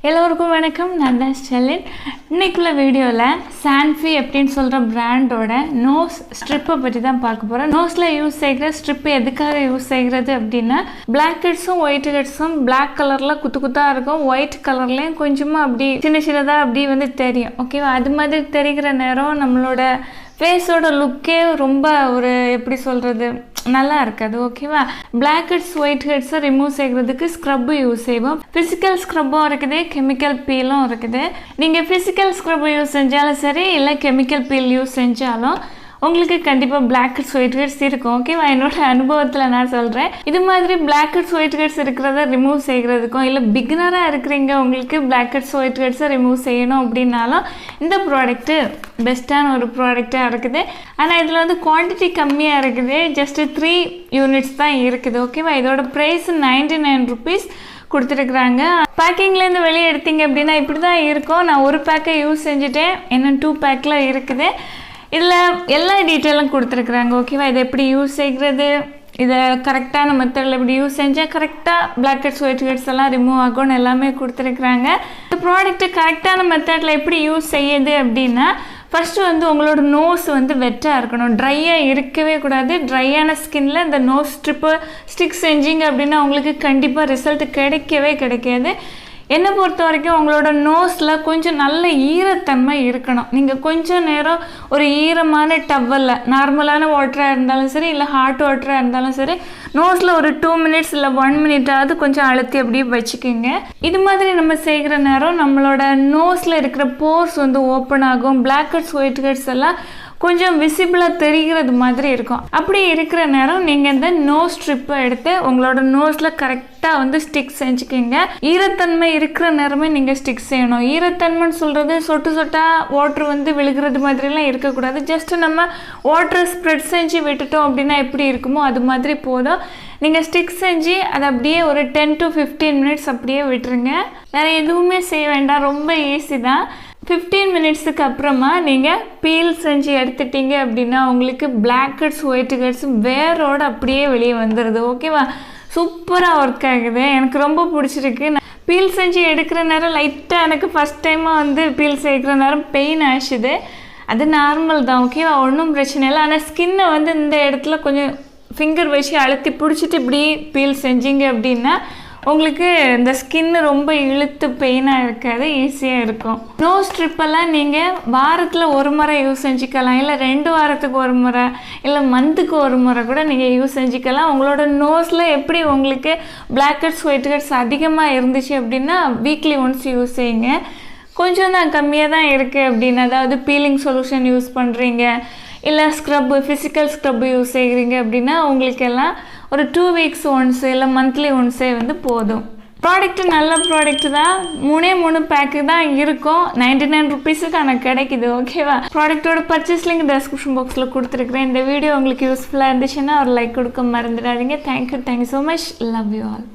எல்லோருக்கும் வணக்கம். நான் தான் ஸ்டெலின். இன்னைக்குள்ள வீடியோவில் சான்ஃபி அப்படின்னு சொல்கிற பிராண்டோட நோஸ் ஸ்ட்ரிப்பை பற்றி தான் பார்க்க போகிறோம். நோஸில் யூஸ் செய்கிற ஸ்ட்ரிப்பு எதுக்காக யூஸ் செய்கிறது அப்படின்னா, பிளாக் ஹெட்ஸும் ஒயிட் ஹெட்ஸும் பிளாக் கலரில் குத்து குத்தாக இருக்கும், ஒயிட் கலர்லேயும் கொஞ்சமாக அப்படி சின்ன சின்னதாக அப்படி வந்து தெரியும். ஓகேவா? அது மாதிரி தெரிகிற நேரம் நம்மளோட ஃபேஸோட லுக்கே ரொம்ப ஒரு எப்படி சொல்கிறது நல்லா இருக்காது. ஓகேவா? பிளாக் ஹெட்ஸ் ஒயிட் ஹெட்ஸை ரிமூவ் செய்கிறதுக்கு ஸ்க்ரப்பு யூஸ் செய்வோம். ஃபிசிக்கல் ஸ்க்ரப்பும் இருக்குது, கெமிக்கல் பீலும் இருக்குது. நீங்கள் ஃபிசிக்கல் ஸ்க்ரப்பு யூஸ் செஞ்சாலும் சரி, இல்லை கெமிக்கல் பீல் யூஸ் செஞ்சாலும் உங்களுக்கு கண்டிப்பாக பிளாக் ஹெட்ஸ் ஒயிட் ஹெட்ஸ் இருக்கும். ஓகேவா? என்னோட அனுபவத்தில் நான் சொல்கிறேன். இது மாதிரி பிளாக் ஹெட்ஸ் ஒயிட் ஹெட்ஸ் இருக்கிறத ரிமூவ் செய்கிறதுக்கும், இல்லை பிகினராக இருக்கிறீங்க உங்களுக்கு பிளாக் ஹெட்ஸ் ஒயிட் ஹெட்ஸை ரிமூவ் செய்யணும் அப்படின்னாலும் இந்த ப்ராடக்ட்டு பெஸ்ட்டான ஒரு ப்ராடக்டாக இருக்குது. ஆனால் இதில் வந்து குவான்டிட்டி கம்மியாக இருக்குது, ஜஸ்ட்டு 3 யூனிட்ஸ் தான் இருக்குது. ஓகேவா? இதோட ப்ரைஸ் 99 rupees கொடுத்துருக்குறாங்க. பேக்கிங்லேருந்து வெளியே எடுத்தீங்க அப்படின்னா இப்படி தான் இருக்கும். நான் ஒரு பேக்கை யூஸ் செஞ்சுட்டேன், இன்னும் 2 பேக்கில் இருக்குது. இதில் எல்லா டீட்டெயிலும் கொடுத்துருக்குறாங்க. ஓகேவா? இதை எப்படி யூஸ் செய்கிறது, இதை கரெக்டான மெத்தடில் எப்படி யூஸ் செஞ்சால் கரெக்டாக பிளாக் ஹெட்ஸ் ஒயிட் ஹெட்ஸ் எல்லாம் ரிமூவ் ஆகும்னு எல்லாமே கொடுத்துருக்குறாங்க. இந்த ப்ராடக்ட்டு கரெக்டான மெத்தடில் எப்படி யூஸ் செய்யுது அப்படின்னா, ஃபஸ்ட்டு வந்து உங்களோட நோஸ் வந்து வெட்டாக இருக்கணும், ட்ரையாக இருக்கவே கூடாது. ட்ரையான ஸ்கின்னில் இந்த நோஸ் ஸ்டிக் செஞ்சிங்க அப்படின்னா உங்களுக்கு கண்டிப்பாக ரிசல்ட் கிடைக்காது. என்னை பொறுத்த வரைக்கும் உங்களோட நோஸில் கொஞ்சம் நல்ல ஈரத்தன்மை இருக்கணும். நீங்கள் கொஞ்சம் நேரம் ஒரு ஈரமான டவலில், நார்மலான வாட்டராக இருந்தாலும் சரி, இல்லை ஹாட் வாட்டராக இருந்தாலும் சரி, நோஸில் ஒரு 2 minutes இல்லை 1 minute கொஞ்சம் அழுத்தி அப்படியே வச்சுக்கோங்க. இது மாதிரி நம்ம செய்கிற நேரம் நம்மளோட நோஸில் இருக்கிற போர்ஸ் வந்து ஓப்பன் ஆகும். பிளாக் ஹெட்ஸ் ஒயிட் ஹெட்ஸ் எல்லாம் கொஞ்சம் விசிபிளாக தெரிகிறது மாதிரி இருக்கும். அப்படி இருக்கிற நேரம் நீங்கள் இந்த நோஸ் ஸ்ட்ரிப்பை எடுத்து உங்களோட நோஸில் கரெக்டாக வந்து ஸ்டிக் செஞ்சுக்கிங்க. ஈரத்தன்மை இருக்கிற நேரமே நீங்கள் ஸ்டிக் செய்யணும். ஈரத்தன்மைன்னு சொல்கிறது சொட்டு சொட்டாக வாட்ரு வந்து விழுகிறது மாதிரிலாம் இருக்கக்கூடாது. ஜஸ்ட்டு நம்ம வாட்டரை ஸ்ப்ரெட் செஞ்சு விட்டுட்டோம் அப்படின்னா எப்படி இருக்குமோ அது மாதிரி போதும். நீங்கள் ஸ்டிக் செஞ்சு அதை அப்படியே ஒரு 10 to 15 minutes அப்படியே விட்டுருங்க. வேறு எதுவுமே செய்ய வேண்டாம், ரொம்ப ஈஸி தான். 15 minutesக்கு அப்புறமா நீங்கள் பீல் செஞ்சு எடுத்துட்டீங்க அப்படின்னா உங்களுக்கு பிளாக் ஹெட்ஸ் ஒயிட் ஹெட்ஸ் வேரோட அப்படியே வெளியே வந்துடுது. ஓகேவா? சூப்பராக ஒர்க் ஆகுது, எனக்கு ரொம்ப பிடிச்சிருக்கு. பீல் செஞ்சு எடுக்கிற நேரம் லைட்டாக எனக்கு ஃபஸ்ட் டைமாக வந்து பீல் செய்கிற நேரம் பெயின் ஆச்சுது, அது நார்மல் தான். ஓகேவா? ஒன்றும் பிரச்சனை இல்லை. ஆனால் ஸ்கின்னை வந்து இந்த இடத்துல கொஞ்சம் ஃபிங்கர் வச்சு அழுத்தி பிடிச்சிட்டு இப்படி பீல் செஞ்சீங்க அப்படின்னா உங்களுக்கு இந்த ஸ்கின்னு ரொம்ப இழுத்து பெயினாக இருக்காது, ஈஸியாக இருக்கும். நோஸ் ஸ்ட்ரிப்பெல்லாம் நீங்கள் வாரத்தில் ஒரு முறை யூஸ் செஞ்சுக்கலாம், இல்லை 2 வாரத்துக்கு ஒரு முறை, இல்லை மந்த்துக்கு ஒரு முறை கூட நீங்கள் யூஸ் செஞ்சுக்கலாம். உங்களோட நோஸில் எப்படி உங்களுக்கு பிளாக் ஹெட்ஸ் ஒயிட் ஹெட்ஸ் அதிகமாக இருந்துச்சு அப்படின்னா வீக்லி ஒன்ஸ் யூஸ் செய்யுங்க. கொஞ்சம் தான் கம்மியாக தான் இருக்குது அப்படின்னு, அதாவது பீலிங் சொல்யூஷன் யூஸ் பண்ணுறீங்க, இல்லை ஸ்க்ரப்பு ஃபிசிக்கல் ஸ்க்ரப்பு யூஸ் செய்கிறீங்க அப்படின்னா உங்களுக்கெல்லாம் ஒரு 2 weeks ஒன்ஸு இல்லை மந்த்லி ஒன்ஸே வந்து போதும். ப்ராடக்ட்டு நல்ல ப்ராடக்ட்டு தான். 3 பேக்கு தான் இருக்கும். 99 rupeesக்கு எனக்கு கிடைக்குது. ஓகேவா? ப்ராடக்ட்டோட பர்ச்சேஸ் லிங்க் டிஸ்கிரிப்ஷன் பாக்ஸில் கொடுத்துருக்குறேன். இந்த வீடியோ உங்களுக்கு யூஸ்ஃபுல்லாக இருந்துச்சுன்னா ஒரு லைக் கொடுக்க மறந்துடாதீங்க. Thank you so much. Love you all.